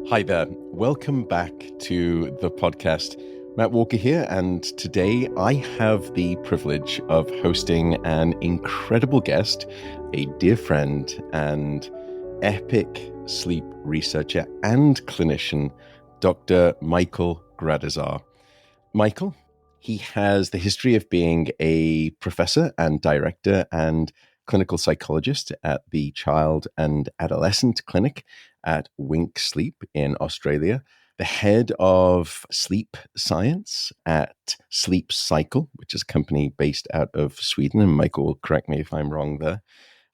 Hi there. Welcome back to the podcast. Matt Walker here, and today I have the privilege of hosting an incredible guest, a dear friend and epic sleep researcher and clinician, Dr. Michael Gradisar. Michael, he has the history of being a professor and director and clinical psychologist at the Child and Adolescent Clinic at Wink Sleep in Australia, the head of sleep science at Sleep Cycle, which is a company based out of Sweden, and Michael will correct me if I'm wrong there.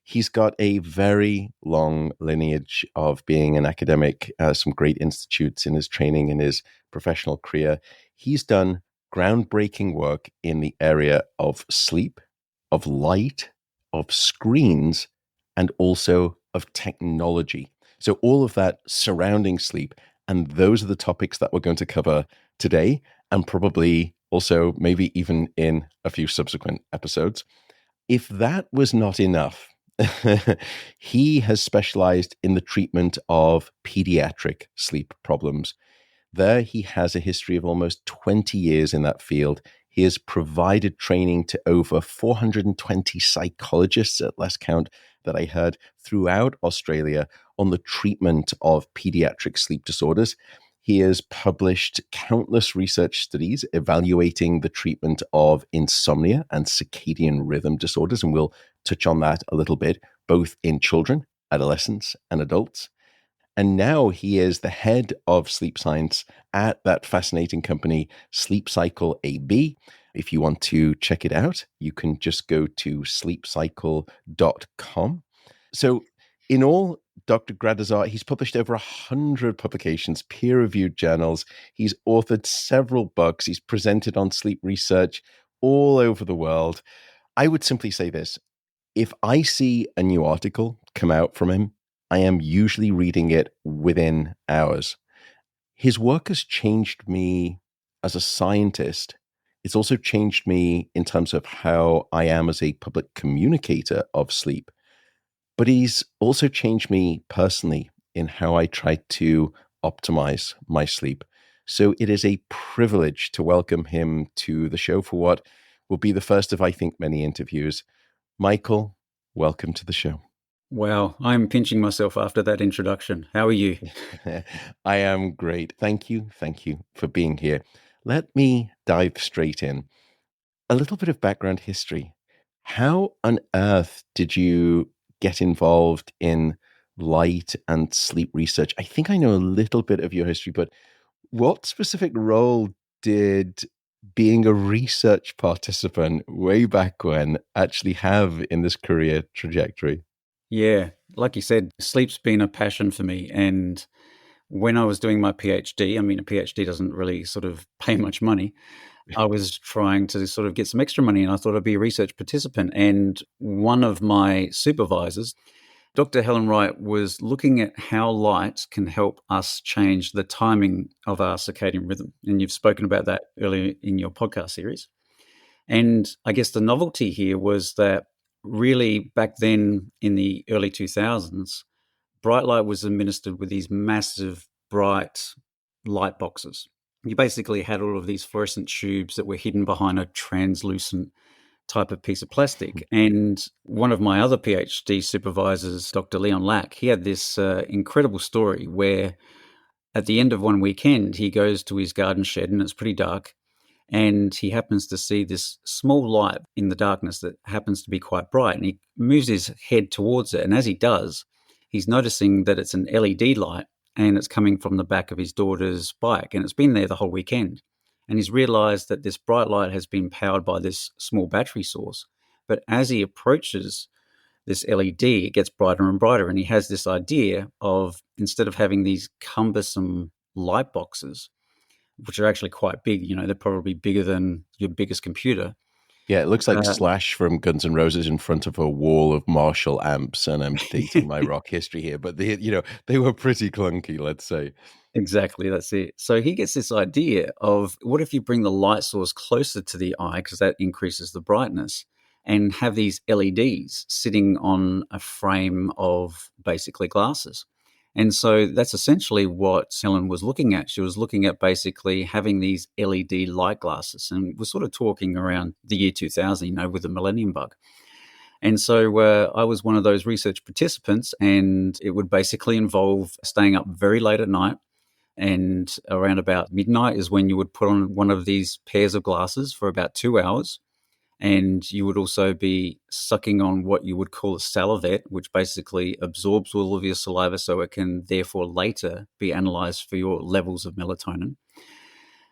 He's got a very long lineage of being an academic, some great institutes in his training, in his professional career. He's done groundbreaking work in the area of sleep, of light, of screens, and also of technology. So all of that surrounding sleep. And those are the topics that we're going to cover today, and probably also maybe even in a few subsequent episodes. If that was not enough, he has specialized in the treatment of pediatric sleep problems. There, he has a history of almost 20 years in that field. He has provided training to over 420 psychologists at last count that I heard throughout Australia on the treatment of pediatric sleep disorders. He has published countless research studies evaluating the treatment of insomnia and circadian rhythm disorders, and we'll touch on that a little bit, both in children, adolescents, and adults. And now he is the head of sleep science at that fascinating company, Sleep Cycle AB. If you want to check it out, you can just go to sleepcycle.com. So in all, Dr. Gradisar, he's published over 100 publications, peer-reviewed journals. He's authored several books. He's presented on sleep research all over the world. I would simply say this. If I see a new article come out from him, I am usually reading it within hours. His work has changed me as a scientist. It's also changed me in terms of how I am as a public communicator of sleep. But he's also changed me personally in how I try to optimize my sleep. So it is a privilege to welcome him to the show for what will be the first of, I think, many interviews. Michael, welcome to the show. Wow, I'm pinching myself after that introduction. How are you? I am great. Thank you. Thank you for being here. Let me dive straight in. A little bit of background history. How on earth did you get involved in light and sleep research? I think I know a little bit of your history, but what specific role did being a research participant way back when actually have in this career trajectory? Yeah, like you said, sleep's been a passion for me. And when I was doing my PhD, I mean, a PhD doesn't really sort of pay much money. I was trying to sort of get some extra money, and I thought I'd be a research participant. And one of my supervisors, Dr. Helen Wright, was looking at how light can help us change the timing of our circadian rhythm. And you've spoken about that earlier in your podcast series. And I guess the novelty here was that really back then in the early 2000s, bright light was administered with these massive bright light boxes. You basically had all of these fluorescent tubes that were hidden behind a translucent type of piece of plastic. And one of my other PhD supervisors, Dr. Leon Lack, he had this incredible story where at the end of one weekend, he goes to his garden shed and it's pretty dark. And he happens to see this small light in the darkness that happens to be quite bright. And he moves his head towards it. And as he does, he's noticing that it's an LED light and it's coming from the back of his daughter's bike. And it's been there the whole weekend. And he's realized that this bright light has been powered by this small battery source. But as he approaches this LED, it gets brighter and brighter. And he has this idea of, instead of having these cumbersome light boxes, which are actually quite big, they're probably bigger than your biggest computer. Yeah, it looks like Slash from Guns N' Roses in front of a wall of Marshall amps, and I'm dating my rock history here, but they were pretty clunky, let's say. Exactly, that's it. So he gets this idea of, what if you bring the light source closer to the eye, because that increases the brightness, and have these LEDs sitting on a frame of basically glasses. And so that's essentially what Helen was looking at. She was looking at basically having these LED light glasses, and we're sort of talking around the year 2000, with the millennium bug. And so I was one of those research participants, and it would basically involve staying up very late at night. And around about midnight is when you would put on one of these pairs of glasses for about 2 hours. And you would also be sucking on what you would call a salivate, which basically absorbs all of your saliva so it can therefore later be analyzed for your levels of melatonin.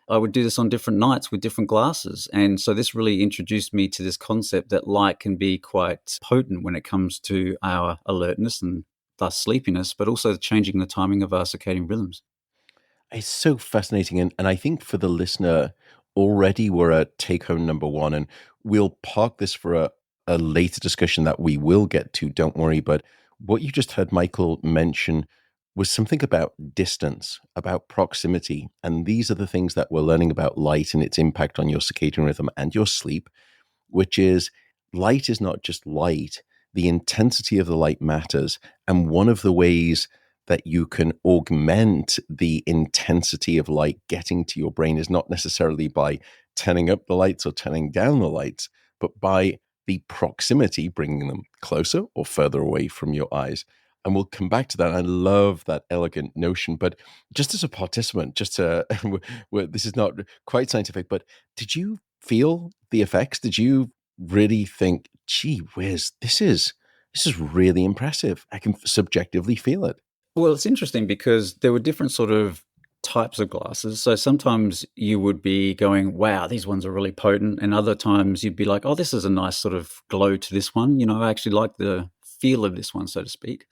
I would do this on different nights with different glasses. And so this really introduced me to this concept that light can be quite potent when it comes to our alertness and thus sleepiness, but also changing the timing of our circadian rhythms. It's so fascinating. And I think for the listener, already we're at take home number one. And we'll park this for a later discussion that we will get to. Don't worry. But what you just heard Michael mention was something about distance, about proximity. And these are the things that we're learning about light and its impact on your circadian rhythm and your sleep, which is light is not just light. The intensity of the light matters. And one of the ways that you can augment the intensity of light getting to your brain is not necessarily by turning up the lights or turning down the lights, but by the proximity, bringing them closer or further away from your eyes. And we'll come back to that. I love that elegant notion. But just as a participant, this is not quite scientific, but did you feel the effects? Did you really think, gee whiz, this is really impressive? I can subjectively feel it. Well, it's interesting because there were different sort of types of glasses. So sometimes you would be going, wow, these ones are really potent. And other times you'd be like, oh, this is a nice sort of glow to this one. I actually like the feel of this one, so to speak.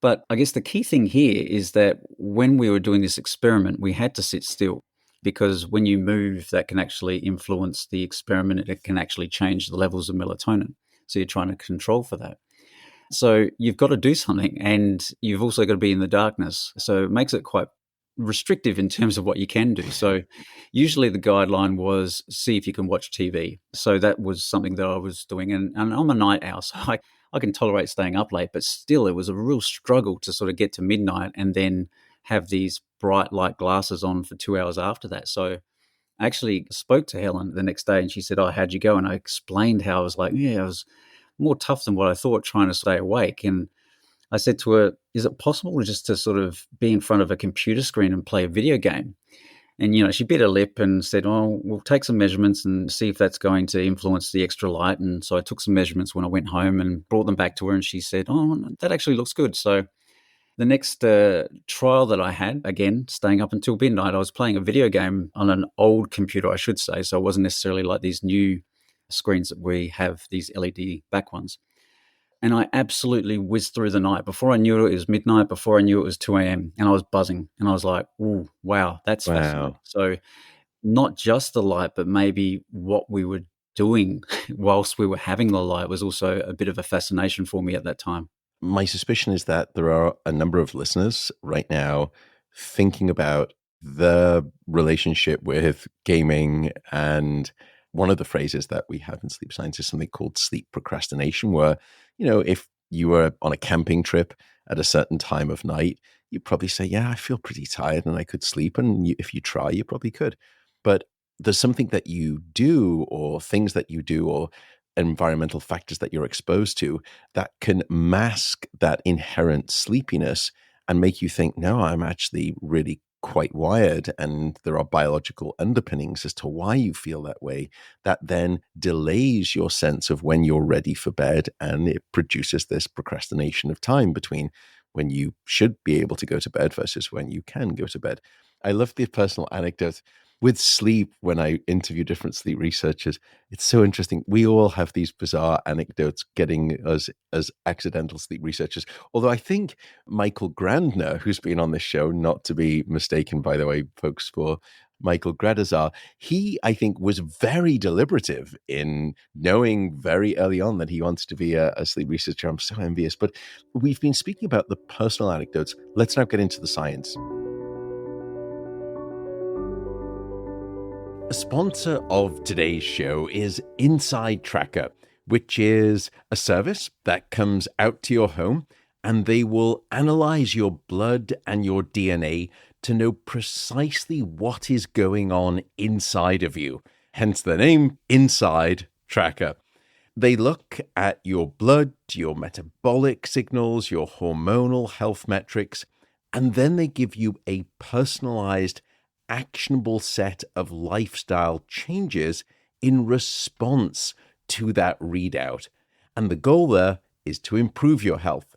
But I guess the key thing here is that when we were doing this experiment, we had to sit still, because when you move, that can actually influence the experiment. It can actually change the levels of melatonin. So you're trying to control for that. So you've got to do something, and you've also got to be in the darkness. So it makes it quite restrictive in terms of what you can do. So usually the guideline was see if you can watch TV. So that was something that I was doing. And I'm a night owl, so I can tolerate staying up late, but still it was a real struggle to sort of get to midnight and then have these bright light glasses on for 2 hours after that. So I actually spoke to Helen the next day, and she said, oh, how'd you go? And I explained how I was like, yeah, I was more tough than what I thought trying to stay awake. And I said to her, is it possible just to sort of be in front of a computer screen and play a video game? And, she bit her lip and said, oh, we'll take some measurements and see if that's going to influence the extra light. And so I took some measurements when I went home and brought them back to her. And she said, oh, that actually looks good. So the next trial that I had, again, staying up until midnight, I was playing a video game on an old computer, I should say. So it wasn't necessarily like these new screens that we have, these LED back ones. And I absolutely whizzed through the night. Before I knew it was midnight. Before I knew it was 2 a.m. And I was buzzing. And I was like, oh, wow, that's fascinating. So not just the light, but maybe what we were doing whilst we were having the light was also a bit of a fascination for me at that time. My suspicion is that there are a number of listeners right now thinking about the relationship with gaming, and one of the phrases that we have in sleep science is something called sleep procrastination, where, if you were on a camping trip at a certain time of night, you'd probably say, yeah, I feel pretty tired and I could sleep. And if you try, you probably could. But there's something that you do, or things that you do, or environmental factors that you're exposed to that can mask that inherent sleepiness and make you think, no, I'm actually really quite wired, and there are biological underpinnings as to why you feel that way, that then delays your sense of when you're ready for bed, and it produces this procrastination of time between when you should be able to go to bed versus when you can go to bed. I love the personal anecdote with sleep. When I interview different sleep researchers, it's so interesting. We all have these bizarre anecdotes getting us as accidental sleep researchers. Although I think Michael Grandner, who's been on this show, not to be mistaken, by the way, folks, for Michael Gradisar, he, I think, was very deliberative in knowing very early on that he wants to be a sleep researcher. I'm so envious. But we've been speaking about the personal anecdotes. Let's now get into the science. A sponsor of today's show is Inside Tracker, which is a service that comes out to your home and they will analyze your blood and your DNA to know precisely what is going on inside of you. Hence the name Inside Tracker. They look at your blood, your metabolic signals, your hormonal health metrics, and then they give you a personalized, actionable set of lifestyle changes in response to that readout. And the goal there is to improve your health.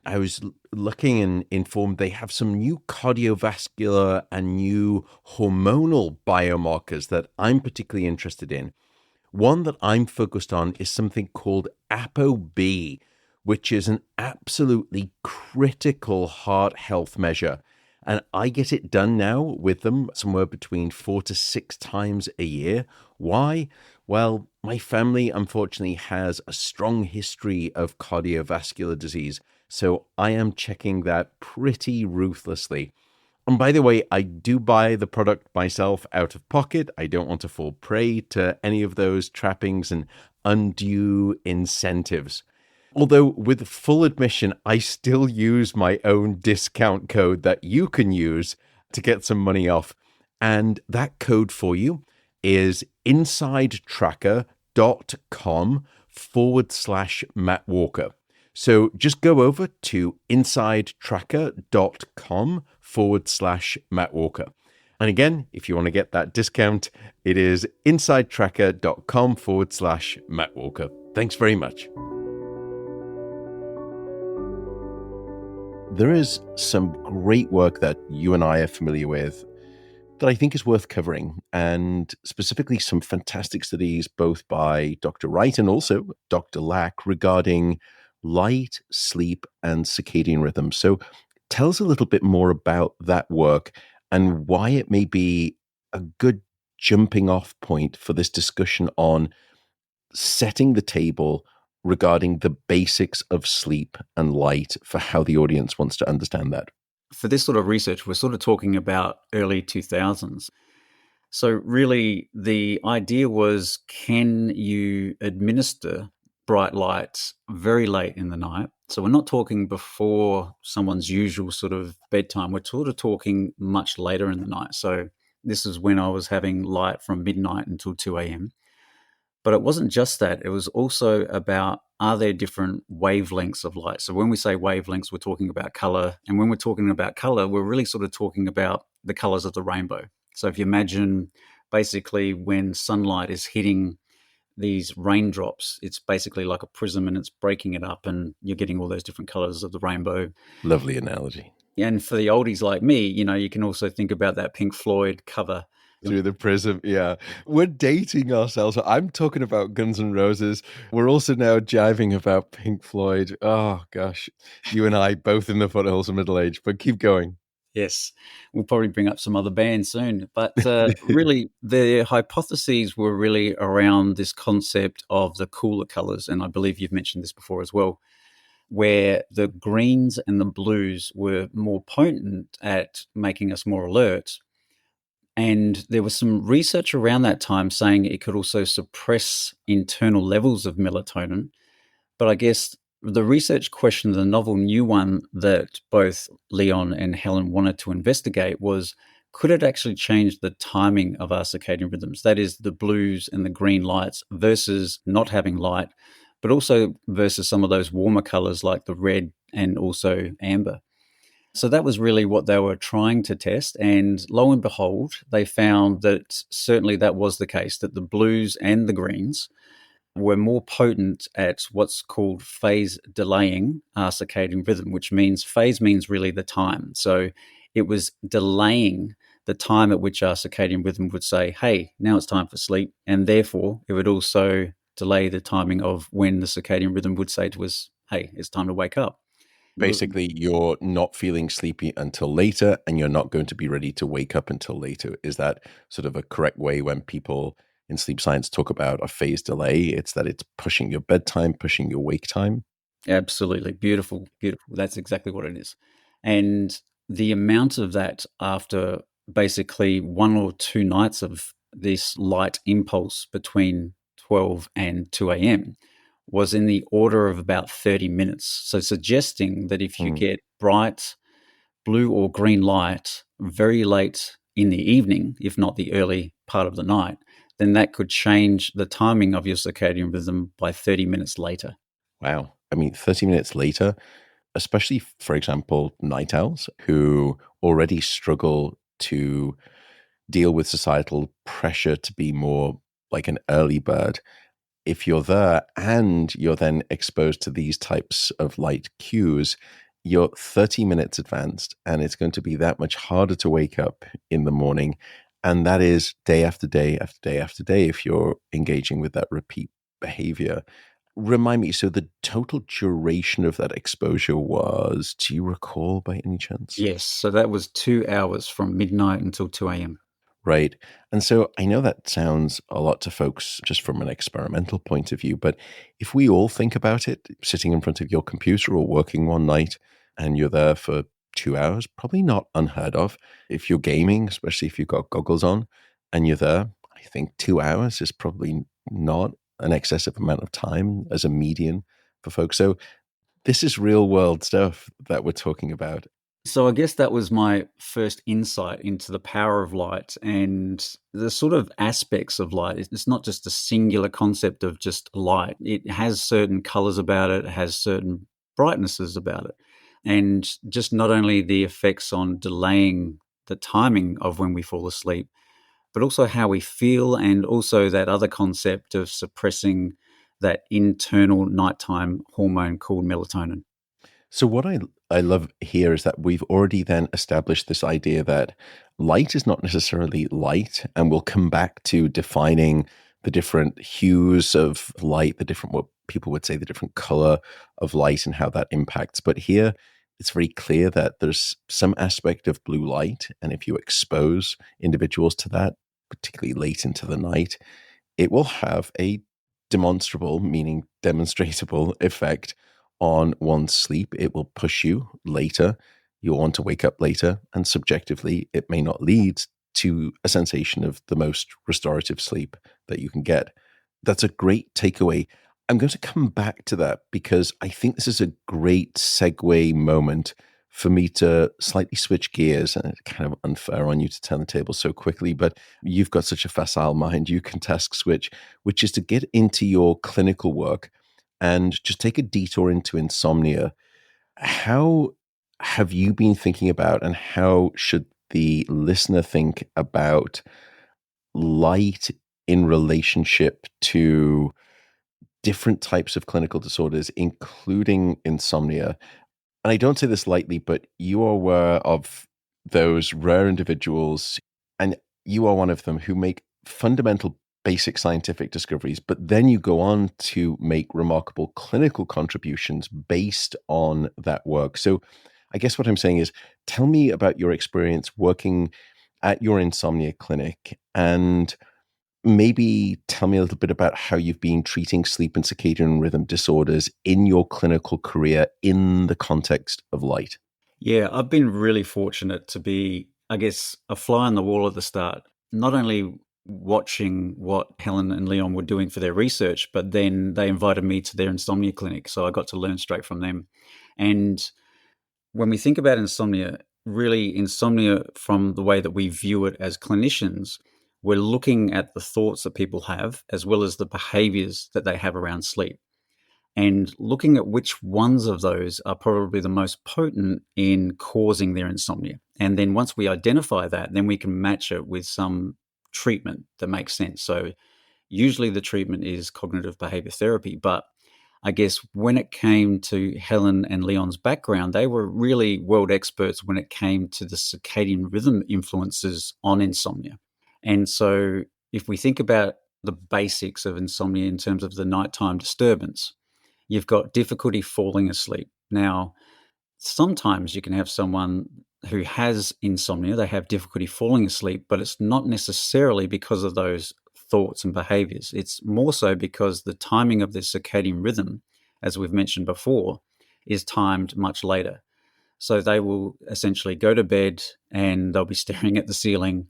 I was looking and informed they have some new cardiovascular and new hormonal biomarkers that I'm particularly interested in. One that I'm focused on is something called ApoB, which is an absolutely critical heart health measure. And I get it done now with them somewhere between 4 to 6 times a year. Why? Well, my family unfortunately has a strong history of cardiovascular disease, so I am checking that pretty ruthlessly. And by the way, I do buy the product myself out of pocket. I don't want to fall prey to any of those trappings and undue incentives. Although with full admission, I still use my own discount code that you can use to get some money off. And that code for you is insidetracker.com/Matt Walker. So just go over to insidetracker.com/Matt Walker. And again, if you want to get that discount, it is insidetracker.com/Matt Walker. Thanks very much. There is some great work that you and I are familiar with that I think is worth covering, and specifically some fantastic studies both by Dr. Wright and also Dr. Lack regarding light, sleep, and circadian rhythm. So tell us a little bit more about that work and why it may be a good jumping off point for this discussion on setting the table regarding the basics of sleep and light for how the audience wants to understand that. For this sort of research, we're sort of talking about early 2000s. So really the idea was, can you administer bright lights very late in the night? So we're not talking before someone's usual sort of bedtime. We're sort of talking much later in the night. So this is when I was having light from midnight until 2 a.m. But it wasn't just that. It was also about, are there different wavelengths of light? So when we say wavelengths, we're talking about color. And when we're talking about color, we're really sort of talking about the colors of the rainbow. So if you imagine basically when sunlight is hitting these raindrops, it's basically like a prism and it's breaking it up and you're getting all those different colors of the rainbow. Lovely analogy. And for the oldies like me, you can also think about that Pink Floyd cover. Through the prism, yeah. We're dating ourselves. I'm talking about Guns N' Roses. We're also now jiving about Pink Floyd. Oh, gosh. You and I both in the foothills of middle age, but keep going. Yes, we'll probably bring up some other bands soon. But really, the hypotheses were really around this concept of the cooler colors. And I believe you've mentioned this before as well, where the greens and the blues were more potent at making us more alert. And there was some research around that time saying it could also suppress internal levels of melatonin. But I guess the research question, the novel new one that both Leon and Helen wanted to investigate was, could it actually change the timing of our circadian rhythms? That is, the blues and the green lights versus not having light, but also versus some of those warmer colors like the red and also amber. So that was really what they were trying to test. And lo and behold, they found that certainly that was the case, that the blues and the greens were more potent at what's called phase delaying our circadian rhythm, which means phase means really the time. So it was delaying the time at which our circadian rhythm would say, hey, now it's time for sleep. And therefore, it would also delay the timing of when the circadian rhythm would say to us, hey, it's time to wake up. Basically, you're not feeling sleepy until later, and you're not going to be ready to wake up until later. Is that sort of a correct way when people in sleep science talk about a phase delay? It's that it's pushing your bedtime, pushing your wake time? Absolutely. Beautiful, beautiful. That's exactly what it is. And the amount of that after basically 1 or 2 nights of this light impulse between 12 and 2 a.m. was in the order of about 30 minutes. So suggesting that if you Hmm. get bright blue or green light very late in the evening, if not the early part of the night, then that could change the timing of your circadian rhythm by 30 minutes later. Wow. I mean, 30 minutes later, especially, for example, night owls who already struggle to deal with societal pressure to be more like an early bird. If you're there and you're then exposed to these types of light cues, you're 30 minutes advanced, and it's going to be that much harder to wake up in the morning. And that is day after day after day after day if you're engaging with that repeat behavior. Remind me, so the total duration of that exposure was, do you recall by any chance? Yes, so that was 2 hours from midnight until 2 a.m. Right. And so I know that sounds a lot to folks just from an experimental point of view, but if we all think about it, sitting in front of your computer or working one night and you're there for 2 hours, probably not unheard of. If you're gaming, especially if you've got goggles on and you're there, I think 2 hours is probably not an excessive amount of time as a median for folks. So this is real world stuff that we're talking about. So I guess that was my first insight into the power of light and the sort of aspects of light. It's not just a singular concept of just light. It has certain colors about it, has certain brightnesses about it. And just not only the effects on delaying the timing of when we fall asleep, but also how we feel, and also that other concept of suppressing that internal nighttime hormone called melatonin. So what I love here is that we've already then established this idea that light is not necessarily light, and we'll come back to defining the different hues of light, the different, what people would say, the different color of light and how that impacts. But here it's very clear that there's some aspect of blue light, and if you expose individuals to that, particularly late into the night, it will have a demonstrable, meaning demonstratable effect on one's sleep. It will push you later. You'll want to wake up later. And subjectively, it may not lead to a sensation of the most restorative sleep that you can get. That's a great takeaway. I'm going to come back to that because I think this is a great segue moment for me to slightly switch gears. And it's kind of unfair on you to turn the table so quickly, but you've got such a facile mind. You can task switch, which is to get into your clinical work and just take a detour into insomnia. How have you been thinking about, and how should the listener think about light in relationship to different types of clinical disorders, including insomnia? And I don't say this lightly, but you are aware of those rare individuals, and you are one of them, who make fundamental basic scientific discoveries, but then you go on to make remarkable clinical contributions based on that work. So I guess what I'm saying is, tell me about your experience working at your insomnia clinic, and maybe tell me a little bit about how you've been treating sleep and circadian rhythm disorders in your clinical career in the context of light. Yeah, I've been really fortunate to be, I guess, a fly on the wall at the start. Not only watching what Helen and Leon were doing for their research, but then they invited me to their insomnia clinic. So I got to learn straight from them. And when we think about insomnia, really insomnia from the way that we view it as clinicians, we're looking at the thoughts that people have as well as the behaviors that they have around sleep, and looking at which ones of those are probably the most potent in causing their insomnia. And then once we identify that, then we can match it with some treatment that makes sense. So usually the treatment is cognitive behavior therapy, but I guess when it came to Helen and Leon's background, they were really world experts when it came to the circadian rhythm influences on insomnia. And so if we think about the basics of insomnia in terms of the nighttime disturbance, you've got difficulty falling asleep. Now, sometimes you can have someone who has insomnia, they have difficulty falling asleep, but it's not necessarily because of those thoughts and behaviors. It's more so because the timing of the circadian rhythm, as we've mentioned before, is timed much later. So they will essentially go to bed and they'll be staring at the ceiling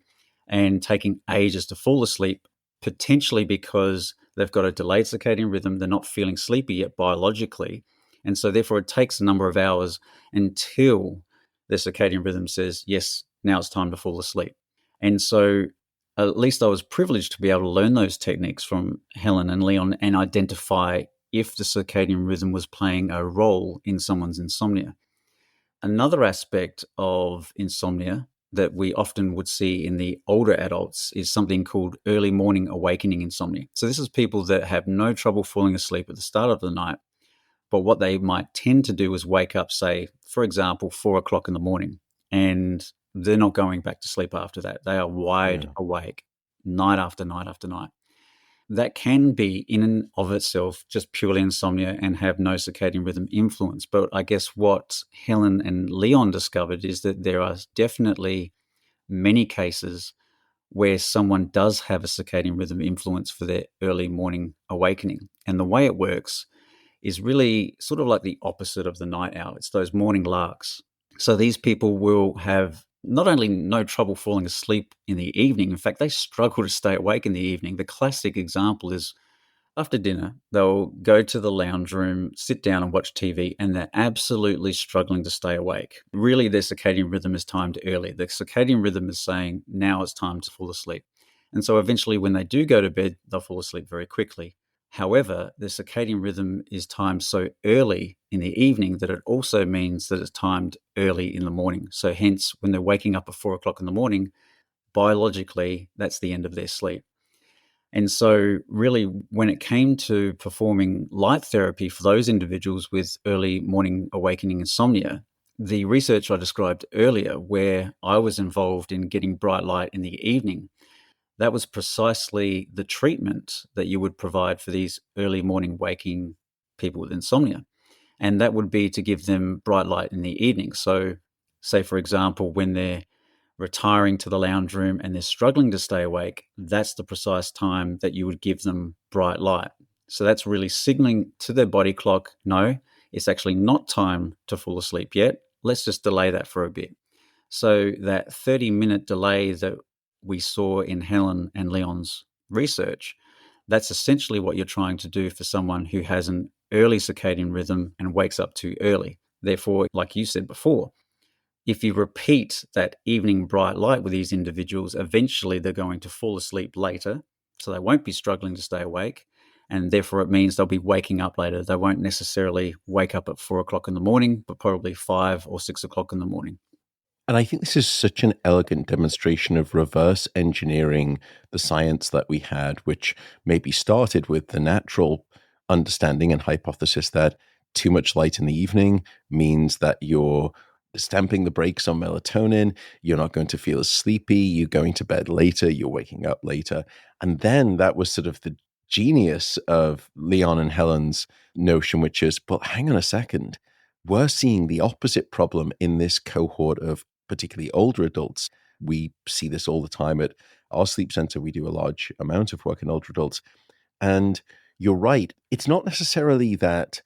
and taking ages to fall asleep. potentially because they've got a delayed circadian rhythm. They're not feeling sleepy yet biologically. And so therefore it takes a number of hours until their circadian rhythm says, yes, now it's time to fall asleep. And so at least I was privileged to be able to learn those techniques from Helen and Leon and identify if the circadian rhythm was playing a role in someone's insomnia. Another aspect of insomnia that we often would see in the older adults is something called early morning awakening insomnia. So this is people that have no trouble falling asleep at the start of the night, but what they might tend to do is wake up, say, for example, 4 o'clock in the morning, and they're not going back to sleep after that. They are wide awake night after night after night. That can be in and of itself just purely insomnia and have no circadian rhythm influence. But I guess what Helen and Leon discovered is that there are definitely many cases where someone does have a circadian rhythm influence for their early morning awakening. And the way it works is really sort of like the opposite of the night owl. It's those morning larks. So these people will have not only no trouble falling asleep in the evening, in fact, they struggle to stay awake in the evening. The classic example is after dinner, they'll go to the lounge room, sit down and watch TV, and they're absolutely struggling to stay awake. Really, their circadian rhythm is timed early. The circadian rhythm is saying, now it's time to fall asleep. And so eventually when they do go to bed, they'll fall asleep very quickly. However, the circadian rhythm is timed so early in the evening that it also means that it's timed early in the morning. So hence, when they're waking up at 4 o'clock in the morning, biologically, that's the end of their sleep. And so really, when it came to performing light therapy for those individuals with early morning awakening insomnia, the research I described earlier, where I was involved in getting bright light in the evening, that was precisely the treatment that you would provide for these early morning waking people with insomnia. And that would be to give them bright light in the evening. So say, for example, when they're retiring to the lounge room and they're struggling to stay awake, that's the precise time that you would give them bright light. So that's really signaling to their body clock, no, it's actually not time to fall asleep yet. Let's just delay that for a bit. So that 30-minute delay that we saw in Helen and Leon's research, that's essentially what you're trying to do for someone who has an early circadian rhythm and wakes up too early. Therefore, like you said before, if you repeat that evening bright light with these individuals, eventually they're going to fall asleep later, so they won't be struggling to stay awake, and therefore it means they'll be waking up later. They won't necessarily wake up at 4 o'clock in the morning, but probably 5 or 6 o'clock in the morning. And I think this is such an elegant demonstration of reverse engineering the science that we had, which maybe started with the natural understanding and hypothesis that too much light in the evening means that you're stamping the brakes on melatonin, you're not going to feel as sleepy, you're going to bed later, you're waking up later. And then that was sort of the genius of Leon and Helen's notion, which is, but hang on a second, we're seeing the opposite problem in this cohort of particularly older adults. We see this all the time at our sleep center. We do a large amount of work in older adults. And you're right. It's not necessarily that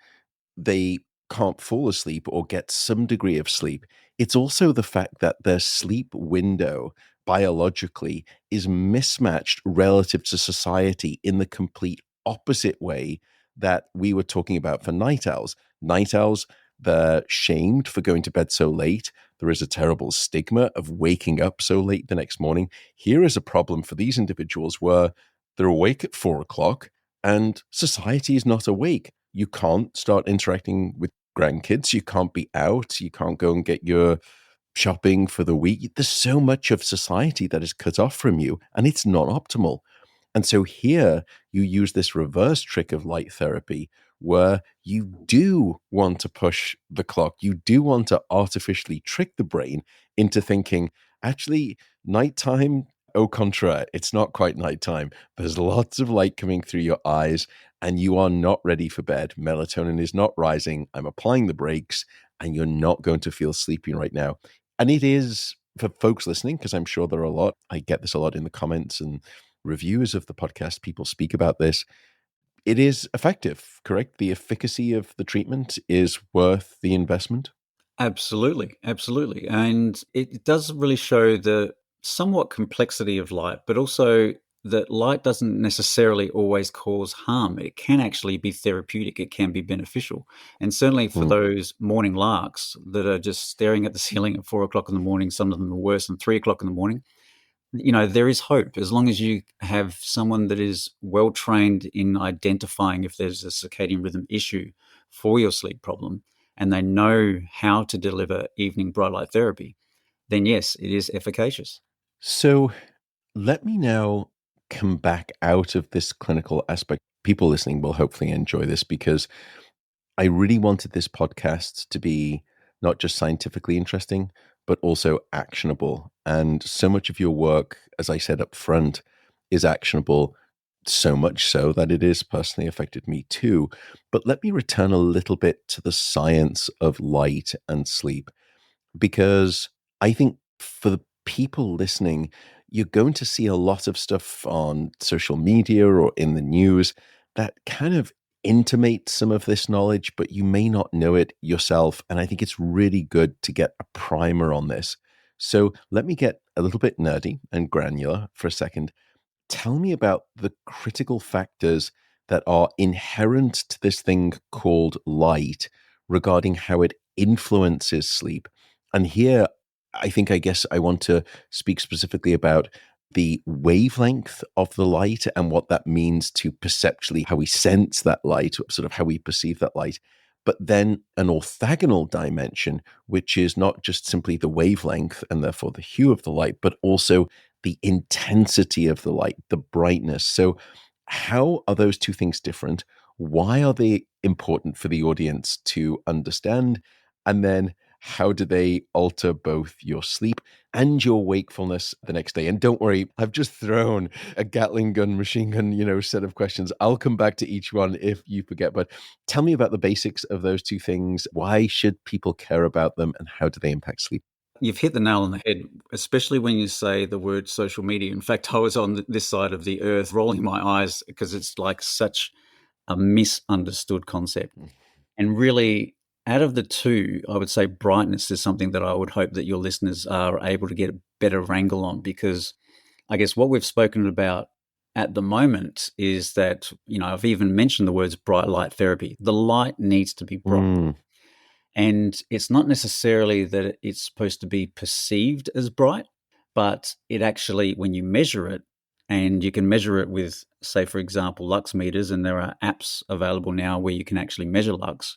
they can't fall asleep or get some degree of sleep. It's also the fact that their sleep window biologically is mismatched relative to society in the complete opposite way that we were talking about for night owls. Night owls, they're shamed for going to bed so late. There is a terrible stigma of waking up so late the next morning. Here is a problem for these individuals where they're awake at 4 o'clock and society is not awake. You can't start interacting with grandkids. You can't be out. You can't go and get your shopping for the week. There's so much of society that is cut off from you, and it's not optimal. And so here you use this reverse trick of light therapy where you do want to push the clock. You do want to artificially trick the brain into thinking, actually, nighttime, au contraire, it's not quite nighttime. There's lots of light coming through your eyes and you are not ready for bed. Melatonin is not rising. I'm applying the brakes and you're not going to feel sleepy right now. And it is, for folks listening, because I'm sure there are a lot, I get this a lot in the comments and reviews of the podcast, people speak about this. It is effective, correct? The efficacy of the treatment is worth the investment. Absolutely, absolutely. And it does really show the somewhat complexity of light, but also that light doesn't necessarily always cause harm. It can actually be therapeutic. It can be beneficial. And certainly for Mm. those morning larks that are just staring at the ceiling at 4 o'clock in the morning, some of them are worse than 3 o'clock in the morning, there is hope as long as you have someone that is well trained in identifying if there's a circadian rhythm issue for your sleep problem and they know how to deliver evening bright light therapy, then yes, it is efficacious. So let me now come back out of this clinical aspect. People listening will hopefully enjoy this because I really wanted this podcast to be not just scientifically interesting, but also actionable. And so much of your work, as I said up front, is actionable, so much so that it has personally affected me too. But let me return a little bit to the science of light and sleep, because I think for the people listening, you're going to see a lot of stuff on social media or in the news that kind of intimate some of this knowledge, but you may not know it yourself. And I think it's really good to get a primer on this. So let me get a little bit nerdy and granular for a second. Tell me about the critical factors that are inherent to this thing called light regarding how it influences sleep. And here, I guess I want to speak specifically about the wavelength of the light and what that means to perceptually how we sense that light, sort of how we perceive that light. But then an orthogonal dimension, which is not just simply the wavelength and therefore the hue of the light, but also the intensity of the light, the brightness. So, how are those two things different? Why are they important for the audience to understand? And then, how do they alter both your sleep and your wakefulness the next day? And don't worry, I've just thrown a Gatling gun, machine gun, set of questions. I'll come back to each one if you forget. But tell me about the basics of those two things. Why should people care about them, and how do they impact sleep? You've hit the nail on the head, especially when you say the word social media. In fact, I was on this side of the earth rolling my eyes because it's like such a misunderstood concept. And really, out of the two, I would say brightness is something that I would hope that your listeners are able to get a better wrangle on, because I guess what we've spoken about at the moment is that, I've even mentioned the words bright light therapy. The light needs to be bright. Mm. And it's not necessarily that it's supposed to be perceived as bright, but it actually, when you measure it, and you can measure it with, say, for example, lux meters, and there are apps available now where you can actually measure lux,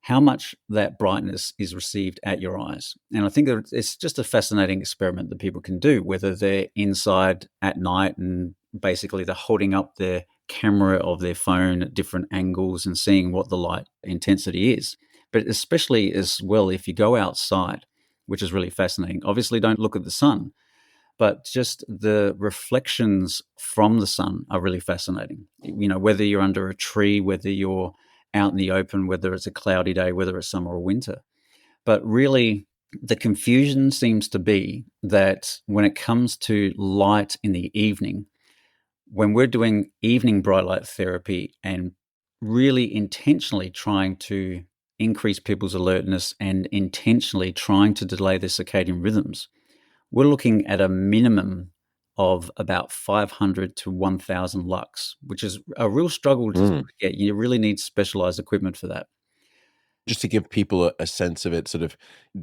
how much that brightness is received at your eyes. And I think that it's just a fascinating experiment that people can do, whether they're inside at night and basically they're holding up their camera of their phone at different angles and seeing what the light intensity is. But especially as well, if you go outside, which is really fascinating. Obviously, don't look at the sun, but just the reflections from the sun are really fascinating. Whether you're under a tree, whether you're out in the open, whether it's a cloudy day, whether it's summer or winter. But really, the confusion seems to be that when it comes to light in the evening, when we're doing evening bright light therapy and really intentionally trying to increase people's alertness and intentionally trying to delay their circadian rhythms, we're looking at a minimum of about 500 to 1,000 lux, which is a real struggle to Mm. get. You really need specialized equipment for that. Just to give people a sense of it, sort of,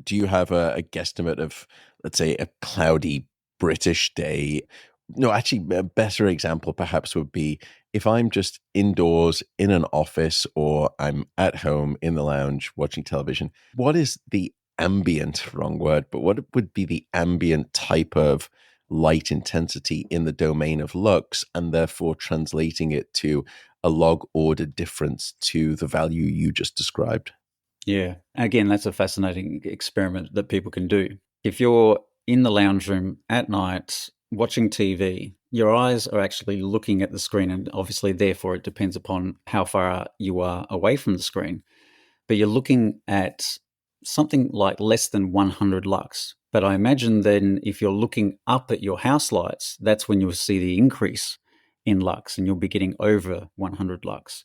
do you have a guesstimate of, let's say, a cloudy British day? No, actually, a better example perhaps would be if I'm just indoors in an office or I'm at home in the lounge watching television. What is the ambient, wrong word, but what would be the ambient type of light intensity in the domain of lux, and therefore translating it to a log order difference to the value you just described? Yeah. Again, that's a fascinating experiment that people can do. If you're in the lounge room at night watching TV, your eyes are actually looking at the screen, and obviously, therefore, it depends upon how far you are away from the screen. But you're looking at something like less than 100 lux. But I imagine then if you're looking up at your house lights, that's when you'll see the increase in lux and you'll be getting over 100 lux.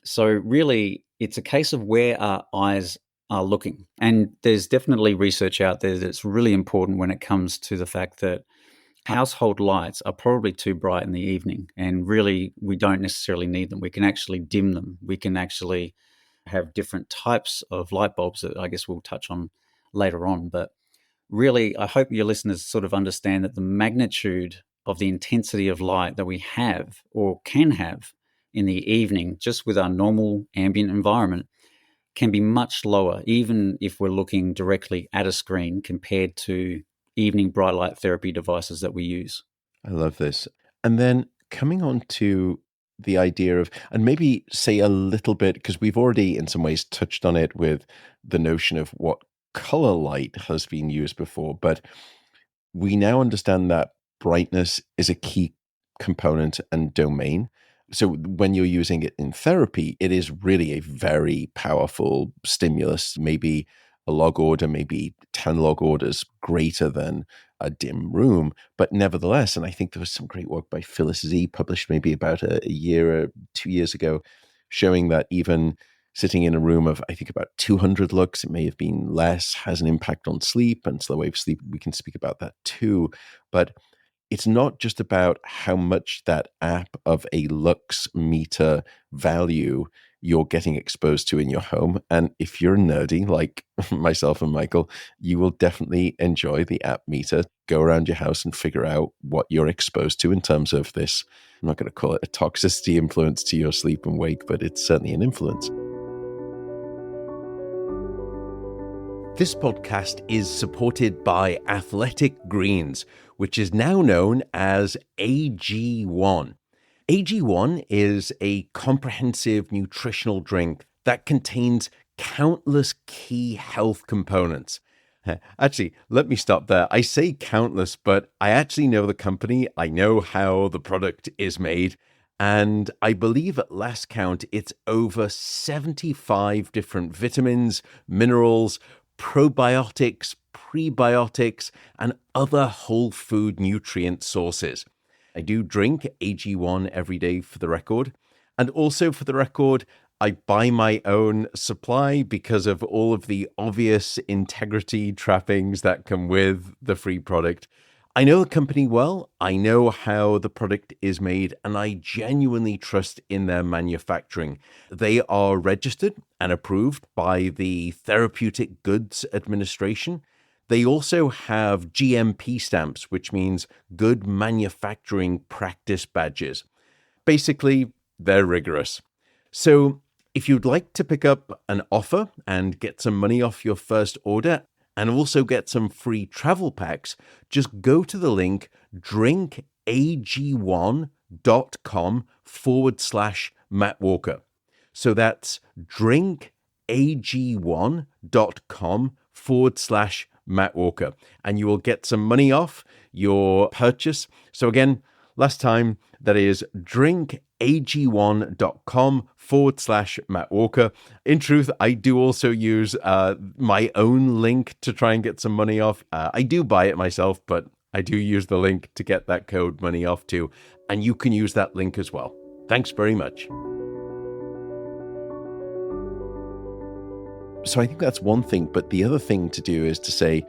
So really, it's a case of where our eyes are looking. And there's definitely research out there that's really important when it comes to the fact that household lights are probably too bright in the evening, and really we don't necessarily need them. We can actually dim them. We can actually have different types of light bulbs that I guess we'll touch on later on. But really, I hope your listeners sort of understand that the magnitude of the intensity of light that we have or can have in the evening, just with our normal ambient environment, can be much lower, even if we're looking directly at a screen compared to evening bright light therapy devices that we use. I love this. And then coming on to the idea of, and maybe say a little bit, because we've already in some ways touched on it with the notion of what color light has been used before, but we now understand that brightness is a key component and domain. So when you're using it in therapy, it is really a very powerful stimulus, maybe a log order, maybe 10 log orders greater than a dim room. But nevertheless, and I think there was some great work by Phyllis Z published maybe about a year or 2 years ago, showing that even sitting in a room of, I think, about 200 lux, it may have been less, has an impact on sleep and slow wave sleep. We can speak about that too. But it's not just about how much that app of a lux meter value you're getting exposed to in your home. And if you're nerdy like myself and Michael, you will definitely enjoy the app meter. Go around your house and figure out what you're exposed to in terms of this. I'm not going to call it a toxicity influence to your sleep and wake, but it's certainly an influence. This podcast is supported by Athletic Greens, which is now known as AG1. AG1 is a comprehensive nutritional drink that contains countless key health components. Actually, let me stop there. I say countless, but I actually know the company. I know how the product is made. And I believe at last count, it's over 75 different vitamins, minerals, probiotics, prebiotics, and other whole food nutrient sources. I do drink AG1 every day for the record. And also for the record, I buy my own supply because of all of the obvious integrity trappings that come with the free product. I know the company well, I know how the product is made, and I genuinely trust in their manufacturing. They are registered and approved by the Therapeutic Goods Administration. They also have GMP stamps, which means Good Manufacturing Practice badges. Basically, they're rigorous. So if you'd like to pick up an offer and get some money off your first order, and also get some free travel packs, just go to the link drinkag1.com/Matt Walker. So that's drinkag1.com/Matt Walker. And you will get some money off your purchase. So again, last time, that is drinkag1.com/Matt Walker. In truth, I do also use my own link to try and get some money off. I do buy it myself, but I do use the link to get that code money off too. And you can use that link as well. Thanks very much. So I think that's one thing. But the other thing to do is to say,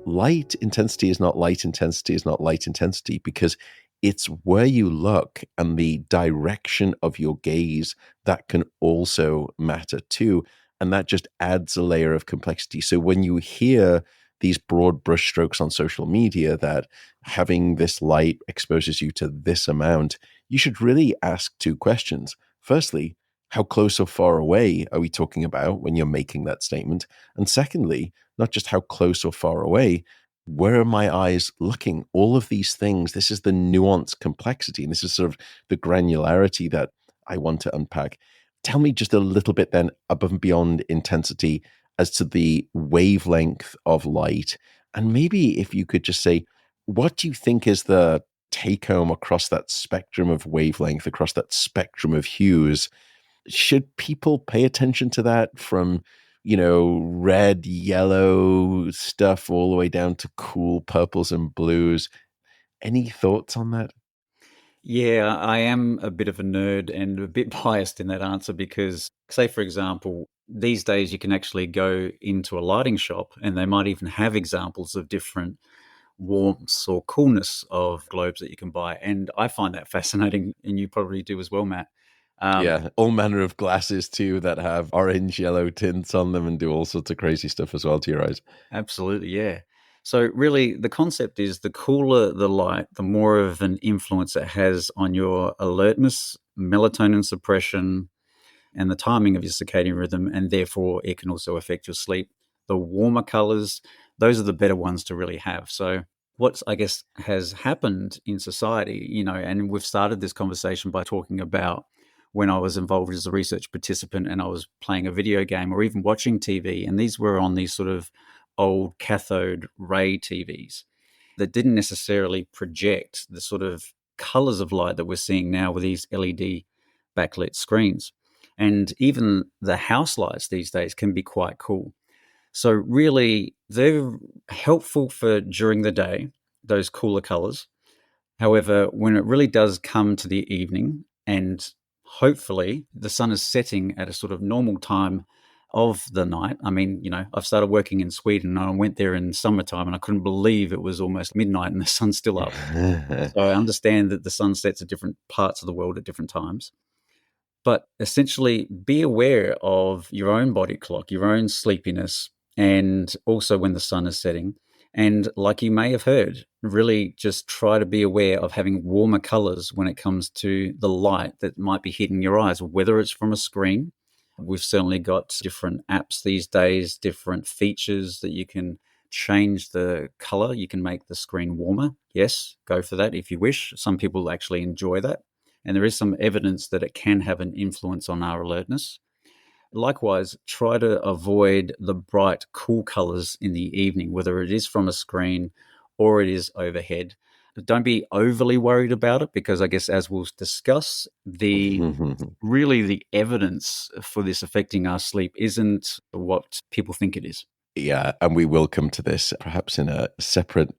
light intensity is not light intensity is not light intensity, because it's where you look and the direction of your gaze that can also matter too. And that just adds a layer of complexity. So when you hear these broad brushstrokes on social media that having this light exposes you to this amount, you should really ask two questions. Firstly, how close or far away are we talking about when you're making that statement? And secondly, not just how close or far away, where are my eyes looking? All of these things, this is the nuanced complexity, and this is sort of the granularity that I want to unpack. Tell me just a little bit then, above and beyond intensity, as to the wavelength of light. And maybe if you could just say, what do you think is the take home across that spectrum of wavelength, across that spectrum of hues? Should people pay attention to that from, red, yellow stuff all the way down to cool purples and blues? Any thoughts on that? Yeah, I am a bit of a nerd and a bit biased in that answer because, say, for example, these days you can actually go into a lighting shop and they might even have examples of different warmth or coolness of globes that you can buy. And I find that fascinating, and you probably do as well, Matt. Yeah, all manner of glasses too that have orange, yellow tints on them and do all sorts of crazy stuff as well to your eyes. Absolutely, yeah. So really the concept is the cooler the light, the more of an influence it has on your alertness, melatonin suppression, and the timing of your circadian rhythm, and therefore it can also affect your sleep. The warmer colors, those are the better ones to really have. So what's, I guess, has happened in society, and we've started this conversation by talking about when I was involved as a research participant and I was playing a video game or even watching TV, and these were on these sort of old cathode ray TVs that didn't necessarily project the sort of colors of light that we're seeing now with these LED backlit screens. And even the house lights these days can be quite cool. So really, they're helpful for during the day, those cooler colors. However, when it really does come to the evening and hopefully the sun is setting at a sort of normal time of the night. I mean, I've started working in Sweden and I went there in summertime and I couldn't believe it was almost midnight and the sun's still up. So I understand that the sun sets at different parts of the world at different times. But essentially, be aware of your own body clock, your own sleepiness, and also when the sun is setting. And like you may have heard, really just try to be aware of having warmer colors when it comes to the light that might be hitting your eyes, whether it's from a screen. We've certainly got different apps these days, different features that you can change the color. You can make the screen warmer. Yes, go for that if you wish. Some people actually enjoy that. And there is some evidence that it can have an influence on our alertness. Likewise, try to avoid the bright, cool colors in the evening, whether it is from a screen or it is overhead. But don't be overly worried about it because I guess as we'll discuss, the evidence for this affecting our sleep isn't what people think it is. Yeah, and we will come to this perhaps in a separate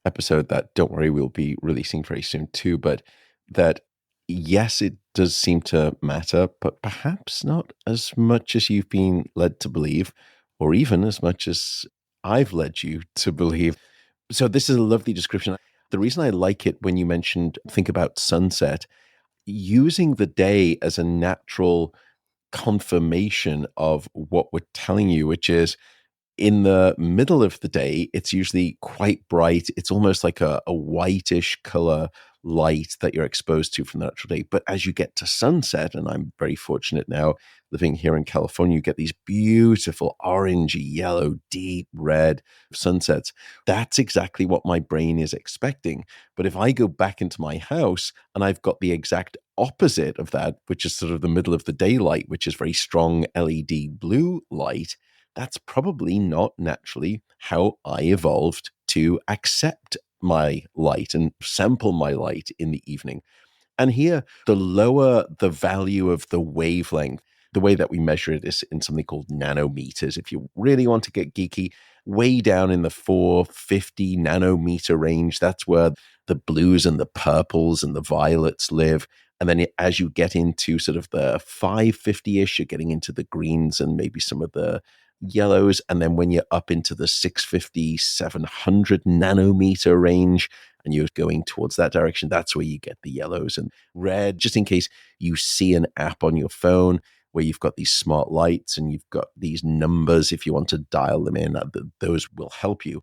episode that, don't worry, we'll be releasing very soon too, but that yes, it does seem to matter, but perhaps not as much as you've been led to believe, or even as much as I've led you to believe. So this is a lovely description. The reason I like it when you mentioned, think about sunset, using the day as a natural confirmation of what we're telling you, which is in the middle of the day, it's usually quite bright. It's almost like a whitish color light that you're exposed to from the natural day. But as you get to sunset, and I'm very fortunate now living here in California, you get these beautiful orange, yellow, deep red sunsets. That's exactly what my brain is expecting. But if I go back into my house and I've got the exact opposite of that, which is sort of the middle of the daylight, which is very strong LED blue light, that's probably not naturally how I evolved to accept my light and sample my light in the evening. And here, the lower the value of the wavelength, the way that we measure it is in something called nanometers. If you really want to get geeky, way down in the 450 nanometer range, that's where the blues and the purples and the violets live. And then as you get into sort of the 550-ish, you're getting into the greens and maybe some of the yellows. And then when you're up into the 650, 700 nanometer range, and you're going towards that direction, that's where you get the yellows and red. Just in case you see an app on your phone where you've got these smart lights and you've got these numbers, if you want to dial them in, those will help you.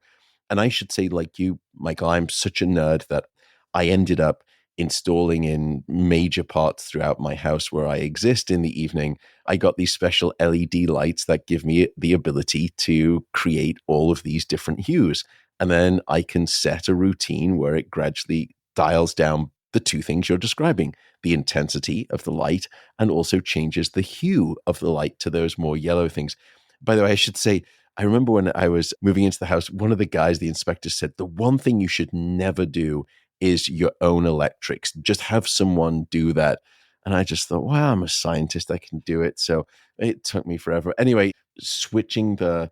And I should say, like you, Michael, I'm such a nerd that I ended up installing in major parts throughout my house where I exist in the evening. I got these special LED lights that give me the ability to create all of these different hues. And then I can set a routine where it gradually dials down the two things you're describing, the intensity of the light, and also changes the hue of the light to those more yellow things. By the way, I should say, I remember when I was moving into the house, one of the guys, the inspector, said, the one thing you should never do is your own electrics. Just have someone do that. And I just thought, wow, I'm a scientist, I can do it. So it took me forever. Anyway, switching the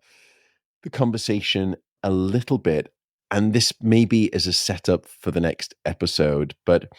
conversation a little bit, and this maybe is a setup for the next episode, but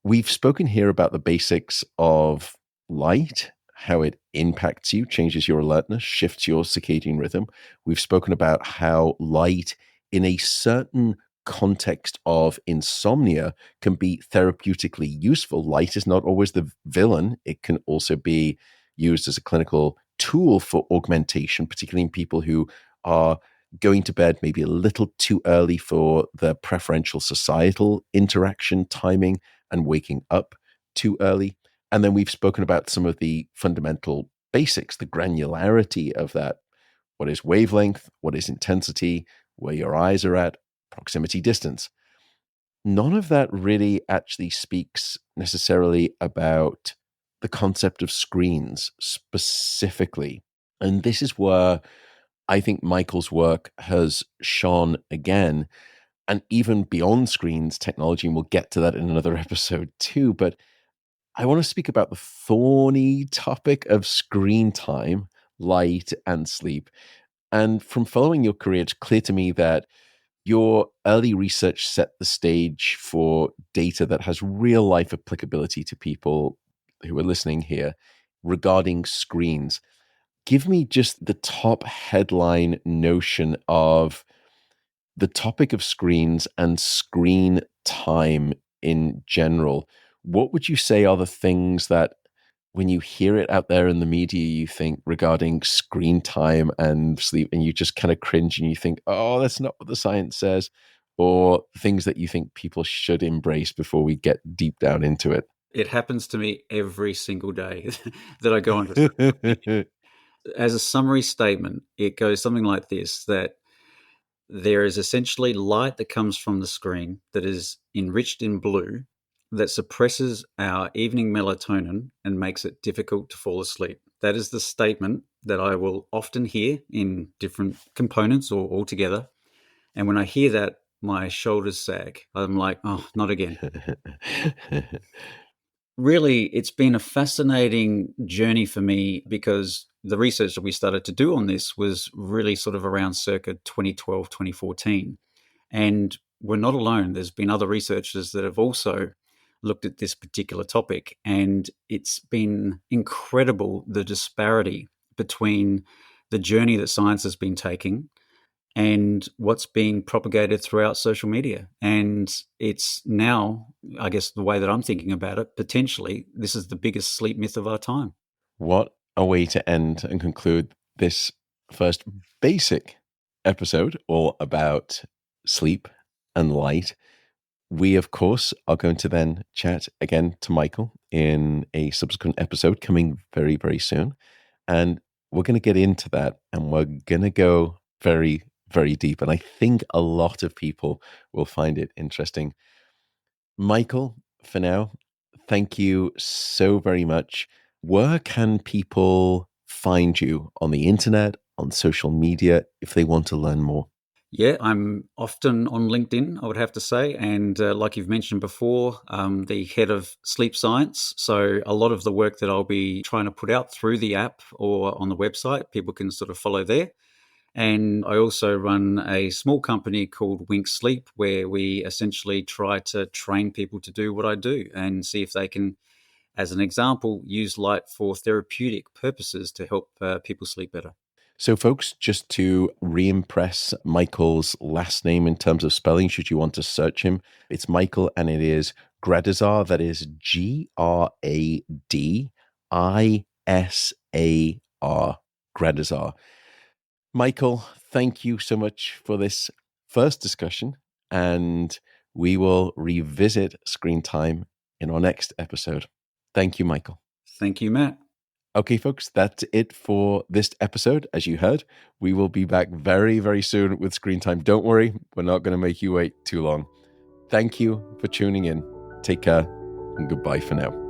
we've spoken here about the basics of light, how it impacts you, changes your alertness, shifts your circadian rhythm. We've spoken about how light in a certain context of insomnia can be therapeutically useful. Light is not always the villain. It can also be used as a clinical tool for augmentation, particularly in people who are going to bed maybe a little too early for the preferential societal interaction timing and waking up too early. And then we've spoken about some of the fundamental basics, the granularity of that. What is wavelength? What is intensity? Where your eyes are at? Proximity, distance. None of that really actually speaks necessarily about the concept of screens specifically. And this is where I think Michael's work has shone again, and even beyond screens technology, and we'll get to that in another episode too. But I want to speak about the thorny topic of screen time, light, and sleep. And from following your career, it's clear to me that your early research set the stage for data that has real life applicability to people who are listening here regarding screens. Give me just the top headline notion of the topic of screens and screen time in general. What would you say are the things that when you hear it out there in the media, you think regarding screen time and sleep, and you just kind of cringe and you think, oh, that's not what the science says, or things that you think people should embrace before we get deep down into it? It happens to me every single day that I go onto social media. As a summary statement, it goes something like this, that there is essentially light that comes from the screen that is enriched in blue that suppresses our evening melatonin and makes it difficult to fall asleep. That is the statement that I will often hear in different components or all together. And when I hear that, my shoulders sag. I'm like, oh, not again. Really, it's been a fascinating journey for me because the research that we started to do on this was really sort of around circa 2012, 2014. And we're not alone. There's been other researchers that have also looked at this particular topic. And it's been incredible, the disparity between the journey that science has been taking and what's being propagated throughout social media. And it's now, I guess, the way that I'm thinking about it, potentially, this is the biggest sleep myth of our time. What a way to end and conclude this first basic episode all about sleep and light. We, of course, are going to then chat again to Michael in a subsequent episode coming very, very soon. And we're going to get into that, and we're going to go very, very deep. And I think a lot of people will find it interesting. Michael, for now, thank you so very much. Where can people find you on the internet, on social media, if they want to learn more? Yeah, I'm often on LinkedIn, I would have to say. And like you've mentioned before, I'm the head of sleep science. So a lot of the work that I'll be trying to put out through the app or on the website, people can sort of follow there. And I also run a small company called Wink Sleep, where we essentially try to train people to do what I do and see if they can, as an example, use light for therapeutic purposes to help people sleep better. So, folks, just to re-impress Michael's last name in terms of spelling, should you want to search him, it's Michael, and it is Gradisar. That is Gradisar. Gradisar. Michael, thank you so much for this first discussion, and we will revisit screen time in our next episode. Thank you, Michael. Thank you, Matt. Okay, folks, that's it for this episode. As you heard, we will be back very, very soon with screen time. Don't worry, we're not going to make you wait too long. Thank you for tuning in. Take care and goodbye for now.